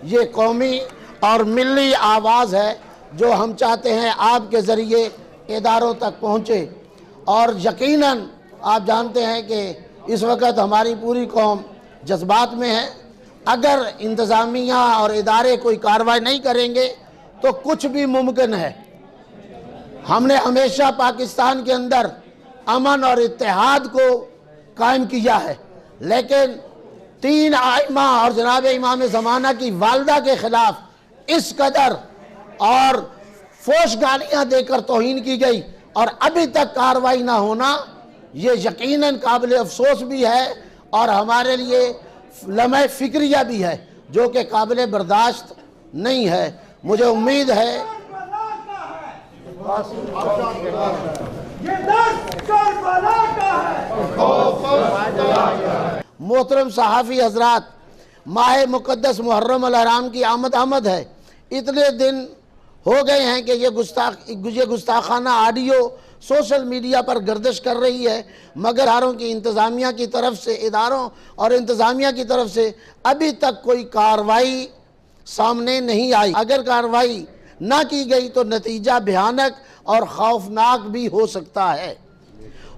یہ قومی اور ملی آواز ہے جو ہم چاہتے ہیں آپ کے ذریعے اداروں تک پہنچے، اور یقیناً آپ جانتے ہیں کہ اس وقت ہماری پوری قوم جذبات میں ہے۔ اگر انتظامیہ اور ادارے کوئی کارروائی نہیں کریں گے تو کچھ بھی ممکن ہے۔ ہم نے ہمیشہ پاکستان کے اندر امن اور اتحاد کو قائم کیا ہے، لیکن 3 ائمہ اور جناب امام زمانہ کی والدہ کے خلاف اس قدر اور فوش گالیاں دے کر توہین کی گئی اور ابھی تک کارروائی نہ ہونا، یہ یقیناً قابل افسوس بھی ہے اور ہمارے لیے لمحہ فکریہ بھی ہے جو کہ قابل برداشت نہیں ہے۔ مجھے امید ہے محترم صحافی حضرات، ماہ مقدس محرم الحرام کی آمد ہے۔ اتنے دن ہو گئے ہیں کہ یہ گستاخانہ آڈیو سوشل میڈیا پر گردش کر رہی ہے، مگر اداروں کی انتظامیہ کی طرف سے کی طرف سے ابھی تک کوئی کارروائی سامنے نہیں آئی۔ اگر کارروائی نہ کی گئی تو نتیجہ بھیانک اور خوفناک بھی ہو سکتا ہے۔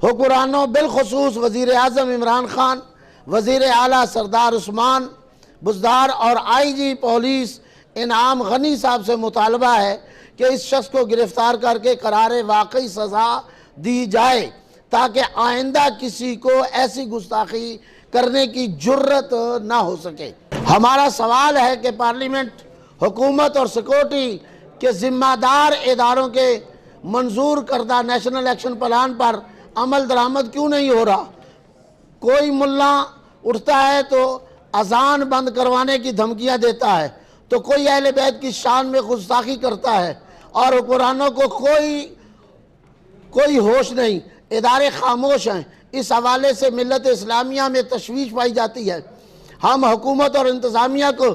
حکمرانوں بالخصوص وزیر اعظم عمران خان، وزیر اعلیٰ سردار عثمان بزدار اور آئی جی پولیس انعام غنی صاحب سے مطالبہ ہے کہ اس شخص کو گرفتار کر کے قرار واقعی سزا دی جائے تاکہ آئندہ کسی کو ایسی گستاخی کرنے کی جرت نہ ہو سکے۔ ہمارا سوال ہے کہ پارلیمنٹ، حکومت اور سیکورٹی کے ذمہ دار اداروں کے منظور کردہ نیشنل ایکشن پلان پر عمل درآمد کیوں نہیں ہو رہا؟ کوئی ملا اٹھتا ہے تو اذان بند کروانے کی دھمکیاں دیتا ہے، تو کوئی اہل بیت کی شان میں گستاخی کرتا ہے اور حکمرانوں کو کوئی ہوش نہیں، ادارے خاموش ہیں۔ اس حوالے سے ملت اسلامیہ میں تشویش پائی جاتی ہے۔ ہم حکومت اور انتظامیہ کو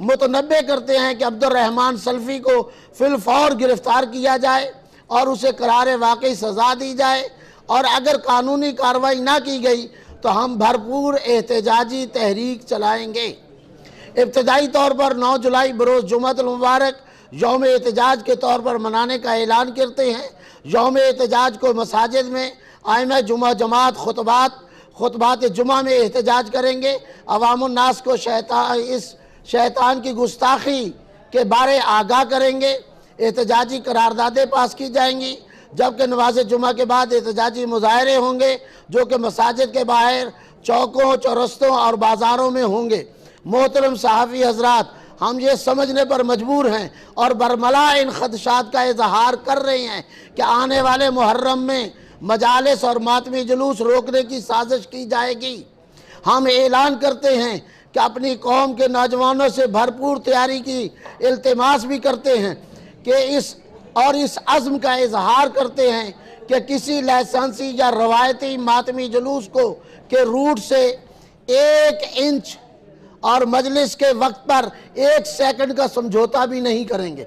متنبہ کرتے ہیں کہ عبد الرحمن سلفی کو فی الفور گرفتار کیا جائے اور اسے قرار واقعی سزا دی جائے، اور اگر قانونی کارروائی نہ کی گئی تو ہم بھرپور احتجاجی تحریک چلائیں گے۔ ابتدائی طور پر 9 جولائی بروز جمعہ المبارک یوم احتجاج کے طور پر منانے کا اعلان کرتے ہیں۔ یوم احتجاج کو مساجد میں ائمہ جمعہ جماعت خطبات جمعہ میں احتجاج کریں گے۔ عوام الناس کو اس شیطان کی گستاخی کے بارے آگاہ کریں گے۔ احتجاجی قراردادیں پاس کی جائیں گی، جبکہ نماز جمعہ کے بعد احتجاجی مظاہرے ہوں گے جو کہ مساجد کے باہر، چوکوں، چورستوں اور بازاروں میں ہوں گے۔ محترم صحافی حضرات، ہم یہ سمجھنے پر مجبور ہیں اور برملا ان خدشات کا اظہار کر رہے ہیں کہ آنے والے محرم میں مجالس اور ماتمی جلوس روکنے کی سازش کی جائے گی۔ ہم اعلان کرتے ہیں کہ اپنی قوم کے نوجوانوں سے بھرپور تیاری کی التماس بھی کرتے ہیں کہ اس عزم کا اظہار کرتے ہیں کہ کسی لائسنسی یا روایتی ماتمی جلوس کے روٹ سے 1 انچ اور مجلس کے وقت پر 1 سیکنڈ کا سمجھوتا بھی نہیں کریں گے۔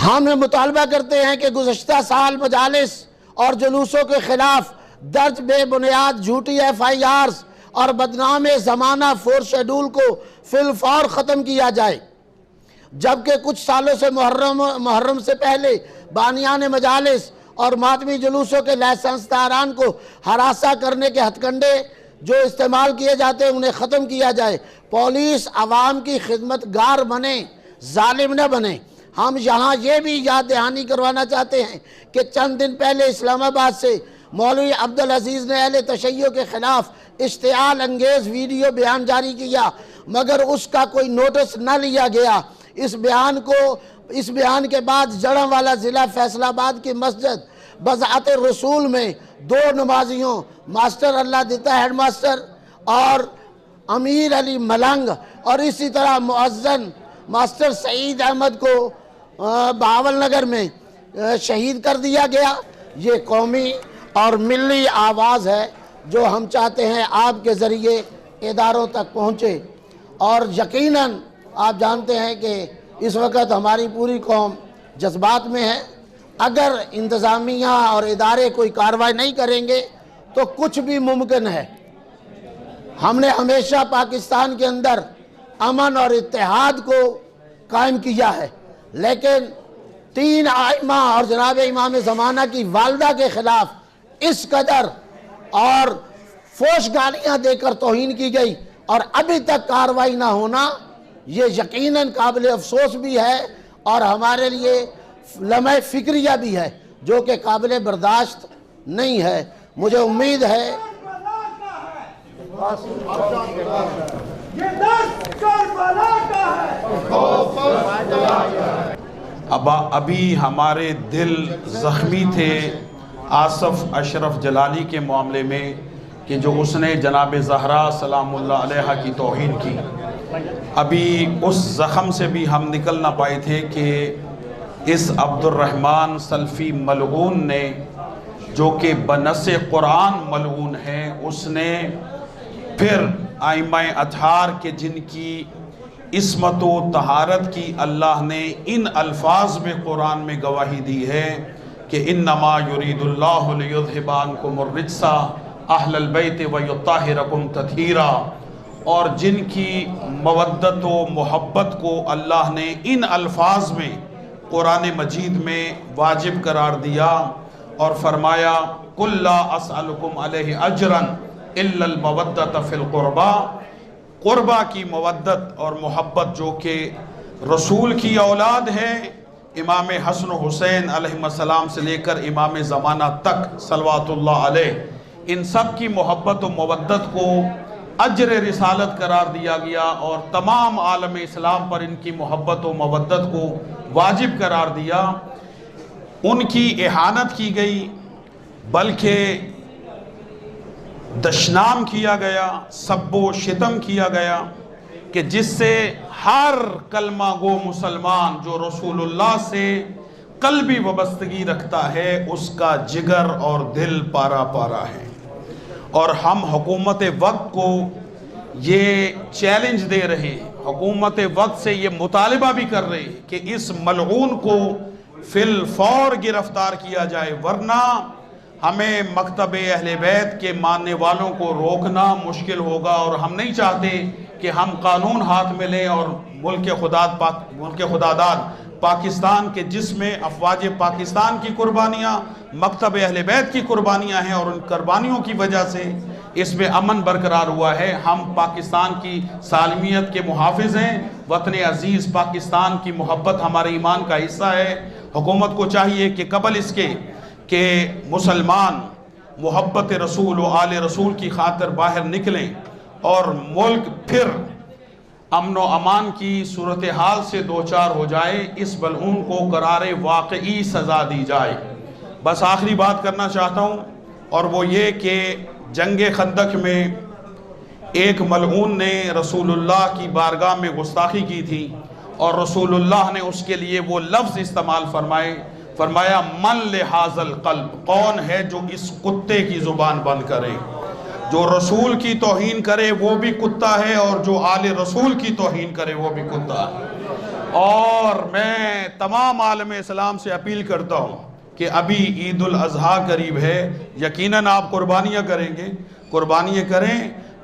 ہم مطالبہ کرتے ہیں کہ گزشتہ سال مجالس اور جلوسوں کے خلاف درج بے بنیاد جھوٹی FIRs اور بدنام زمانہ 4 شیڈول کو فی الفور ختم کیا جائے، جبکہ کچھ سالوں سے محرم سے پہلے بانیان مجالس اور ماتمی جلوسوں کے لائسنس داران کو ہراساں کرنے کے ہتھ کنڈے جو استعمال کیے جاتے ہیں انہیں ختم کیا جائے۔ پولیس عوام کی خدمت گار بنے، ظالم نہ بنے۔ ہم یہاں یہ بھی یاد دہانی کروانا چاہتے ہیں کہ چند دن پہلے اسلام آباد سے مولوی عبدالعزیز نے اہل تشیع کے خلاف اشتعال انگیز ویڈیو بیان جاری کیا، مگر اس کا کوئی نوٹس نہ لیا گیا۔ اس بیان کے بعد جڑاں ضلع فیصل آباد کی مسجد بضاعت رسول میں 2 نمازیوں، ماسٹر اللہ دیتا ہیڈ ماسٹر اور امیر علی ملنگ، اور اسی طرح مؤذن ماسٹر سعید احمد کو بہاول نگر میں شہید کر دیا گیا۔ یہ قومی اور ملی آواز ہے جو ہم چاہتے ہیں آپ کے ذریعے اداروں تک پہنچے، اور یقیناً آپ جانتے ہیں کہ اس وقت ہماری پوری قوم جذبات میں ہے۔ اگر انتظامیہ اور ادارے کوئی کارروائی نہیں کریں گے تو کچھ بھی ممکن ہے۔ ہم نے ہمیشہ پاکستان کے اندر امن اور اتحاد کو قائم کیا ہے، لیکن 3 ائمہ اور جناب امام زمانہ کی والدہ کے خلاف اس قدر اور فوش گالیاں دے کر توہین کی گئی اور ابھی تک کارروائی نہ ہونا، یہ یقیناً قابل افسوس بھی ہے اور ہمارے لیے لمحہ فکریہ بھی ہے، جو کہ قابل برداشت نہیں ہے۔ مجھے امید ہے ابھی ہمارے دل زخمی تھے آصف اشرف جلالی کے معاملے میں کہ جو اس نے جناب زہرا سلام اللہ علیہا کی توہین کی۔ ابھی اس زخم سے بھی ہم نکل نہ پائے تھے کہ اس عبد الرحمن سلفی ملعون نے، جو کہ بنص قرآن ملعون ہے، اس نے پھر ائمہ اطہار کے جن کی عصمت و طہارت کی اللہ نے ان الفاظ میں قرآن میں گواہی دی ہے کہ انما یرید اللہ لیذھب عنکم الرجس اہل البیت ویطہرکم تطہیرا، اور جن کی مودت و محبت کو اللہ نے ان الفاظ میں قرآن مجید میں واجب قرار دیا اور فرمایا قل لا اسألکم علیہ اجرا الا المودۃ فی القربى، قربہ کی مودت اور محبت جو کہ رسول کی اولاد ہے، امام حسن و حسین علیہ السلام سے لے کر امام زمانہ تک صلوات اللہ علیہ، ان سب کی محبت و مودت کو اجر رسالت قرار دیا گیا اور تمام عالم اسلام پر ان کی محبت و مودت کو واجب قرار دیا۔ ان کی اہانت کی گئی، بلکہ دشنام کیا گیا، سب و شتم کیا گیا، کہ جس سے ہر کلمہ گو مسلمان جو رسول اللہ سے قلبی وابستگی رکھتا ہے اس کا جگر اور دل پارا پارا ہے۔ اور ہم حکومت وقت کو یہ چیلنج دے رہے ہیں، حکومت وقت سے یہ مطالبہ بھی کر رہے ہیں کہ اس ملعون کو فی الفور گرفتار کیا جائے، ورنہ ہمیں مکتب اہل بیت کے ماننے والوں کو روکنا مشکل ہوگا، اور ہم نہیں چاہتے کہ ہم قانون ہاتھ میں لیں اور ملک خداداد پاکستان کے جس میں افواج پاکستان کی قربانیاں، مکتب اہل بیت کی قربانیاں ہیں، اور ان قربانیوں کی وجہ سے اس میں امن برقرار ہوا ہے۔ ہم پاکستان کی سالمیت کے محافظ ہیں، وطن عزیز پاکستان کی محبت ہمارے ایمان کا حصہ ہے۔ حکومت کو چاہیے کہ قبل اس کے کہ مسلمان محبت رسول و آل رسول کی خاطر باہر نکلیں اور ملک پھر امن و امان کی صورتحال سے دوچار ہو جائے، اس ملعون کو قرار واقعی سزا دی جائے۔ بس آخری بات کرنا چاہتا ہوں، اور وہ یہ کہ جنگ خندق میں ایک ملعون نے رسول اللہ کی بارگاہ میں گستاخی کی تھی، اور رسول اللہ نے اس کے لیے وہ لفظ استعمال فرمایا من لحاظ القلب، کون ہے جو اس کتے کی زبان بند کرے؟ جو رسول کی توہین کرے وہ بھی کتا ہے، اور جو آل رسول کی توہین کرے وہ بھی کتا ہے۔ اور میں تمام عالم اسلام سے اپیل کرتا ہوں کہ ابھی عید الاضحیٰ قریب ہے، یقیناً آپ قربانیاں کریں گے، قربانیاں کریں،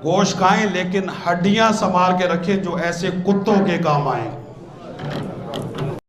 گوشت کھائیں، لیکن ہڈیاں سنبھال کے رکھیں جو ایسے کتوں کے کام آئیں۔